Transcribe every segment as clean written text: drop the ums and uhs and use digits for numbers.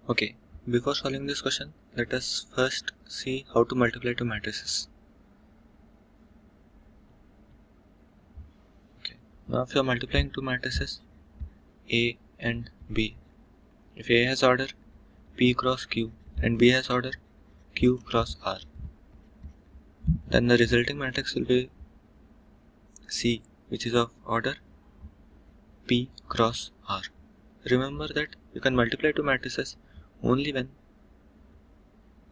Okay, before solving this question, let us first see how to multiply two matrices. Okay, now if you are multiplying two matrices A and B, if A has order P cross Q and B has order Q cross R, then the resulting matrix will be C, which is of order P cross R. Remember that you can multiply two matrices only when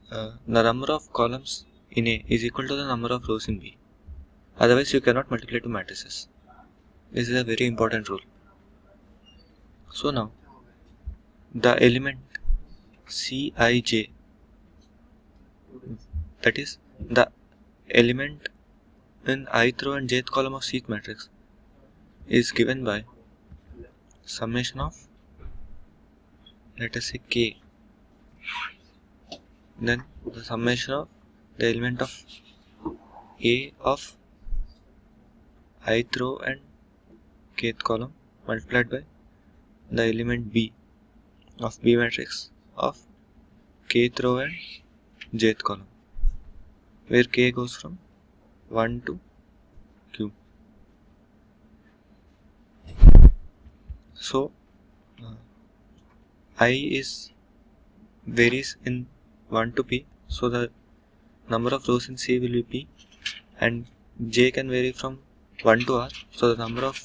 the number of columns in A is equal to the number of rows in B. Otherwise, you cannot multiply two matrices. This is a very important rule. So now, the element Cij, that is the element in ith row and jth column of Cth matrix, is given by summation of, let us say, k. Then the summation of the element of A of ith row and kth column multiplied by the element B of B matrix of kth row and jth column, where k goes from 1 to q. So I is varies in 1 to p, so the number of rows in C will be p, and j can vary from 1 to r, so the number of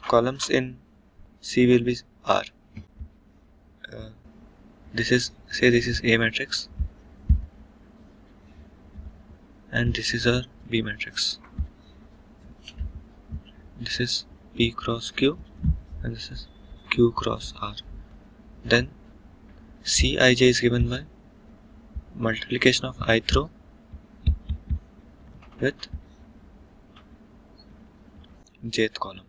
columns in C will be r. This is A matrix and this is our B matrix. This is P cross Q and this is Q cross R. Then Cij is given by multiplication of ith row with jth column.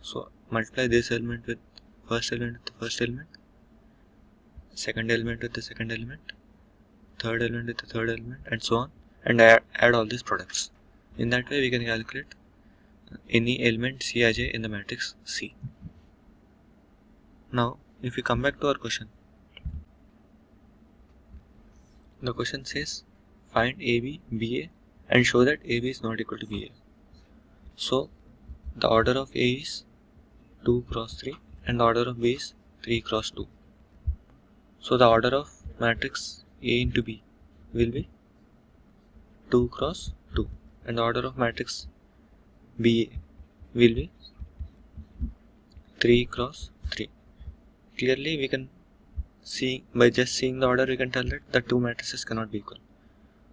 So multiply this element with first element with the first element, second element with the second element, third element with the third element, and so on, and add all these products. In that way we can calculate any element Cij in the matrix C. Now if we come back to our question, the question says find AB, BA and show that AB is not equal to BA. So the order of A is 2 cross 3 and the order of B is 3 cross 2. So the order of matrix A into B will be 2 cross 2 and the order of matrix BA will be 3 cross 3. Clearly we can see, by just seeing the order we can tell that the two matrices cannot be equal.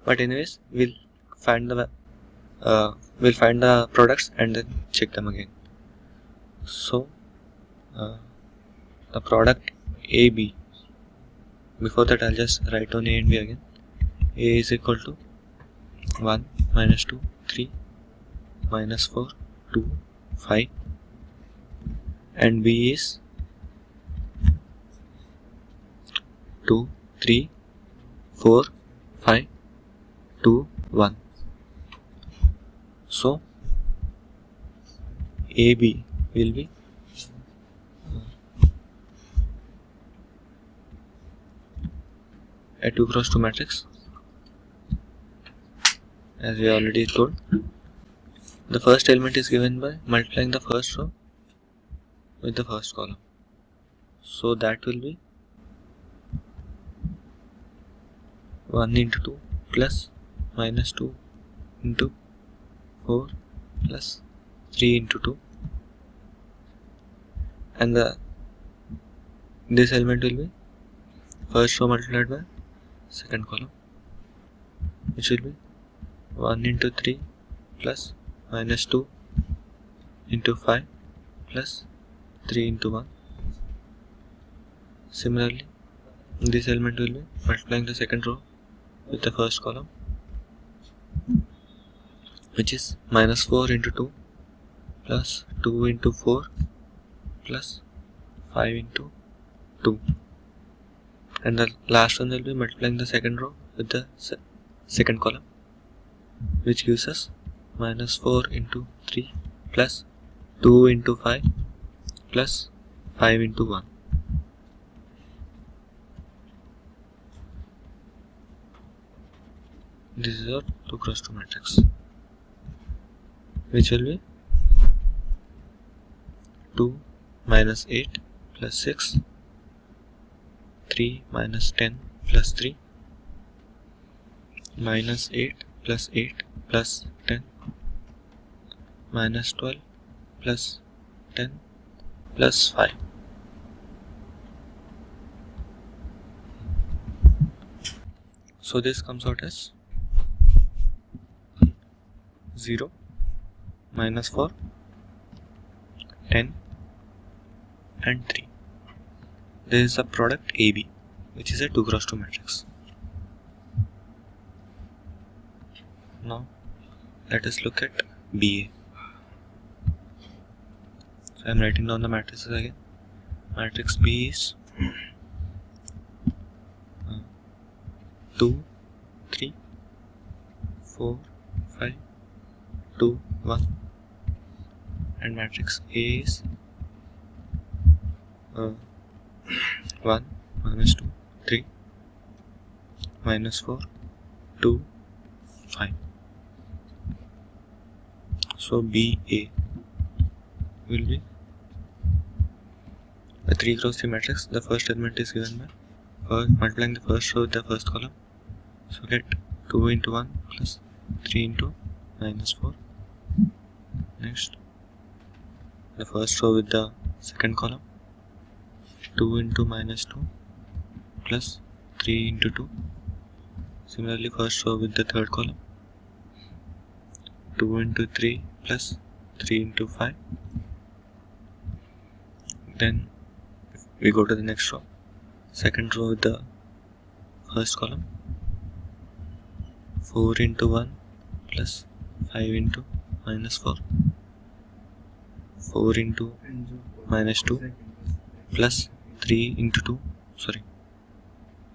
But anyways, we'll find the products and then check them again. So the product AB, before that I'll just write down A and B again. A is equal to 1 minus 2 3 minus 4 2 5 and B is 2 3 4 5 2 1. So AB will be a 2 cross 2 matrix, as we already told. The first element is given by multiplying the first row with the first column, so that will be 1 into 2 plus minus 2 into 4 plus 3 into 2, and this element will be first row multiplied by second column, which will be 1 into 3 plus minus 2 into 5 plus 3 into 1. Similarly, this element will be multiplying the second row with the first column, which is minus 4 into 2 plus 2 into 4 plus 5 into 2, and the last one will be multiplying the second row with the second column, which gives us minus 4 into 3 plus 2 into 5 plus 5 into 1. This is our 2 cross 2 matrix, which will be 2 minus 8 plus 6, 3 minus 10 plus 3, minus 8 plus 8 plus 10, minus 12 plus 10 plus 5. So this comes out as 0, minus 4, 10 and 3. There is a product AB, which is a 2 cross 2 matrix. Now let us look at BA. So I am writing down the matrices again. Matrix B is 2, 3, 4, 5, 2, 1, and matrix A is 1, minus 2, 3, minus 4, 2, 5. So BA will be a 3 cross 3 matrix. The first element is given by multiplying the first row with the first column. So get 2 into 1 plus 3 into minus 4. Next, the first row with the second column, 2 into minus 2 plus 3 into 2. Similarly, first row with the third column, 2 into 3 plus 3 into 5. Then we go to the next row, second row with the first column, 4 into 1 plus 5 into minus 4, 4 into minus 2 plus 3 into 2,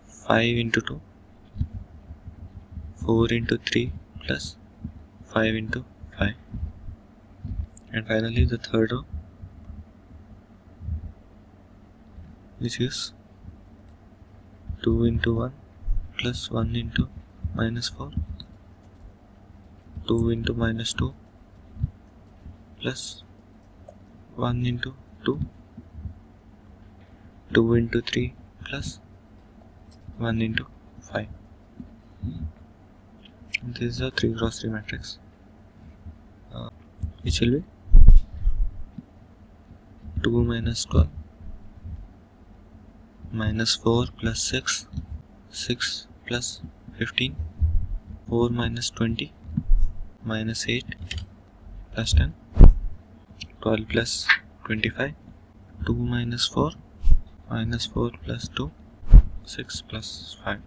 5 into 2, 4 into 3 plus 5 into 5, and finally the third row, which is 2 into 1 plus 1 into minus 4, 2 into minus 2 plus 1 into 2, 2 into 3 plus 1 into 5. And this is a 3 cross 3 matrix, which will be 2 minus 12, minus 4 plus 6, 6 plus 15, 4 minus 20, minus 8 plus 10, 12 plus 25, 2 minus 4, minus 4 plus 2, 6 plus 5.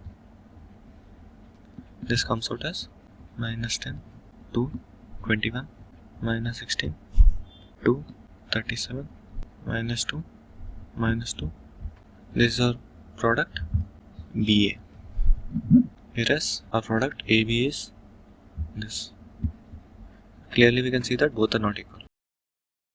This comes out as minus 10, 2, 21, minus 16, 2, 37, minus 2, minus 2. This is our product BA, whereas our product AB is this. Clearly we can see that both are not equal.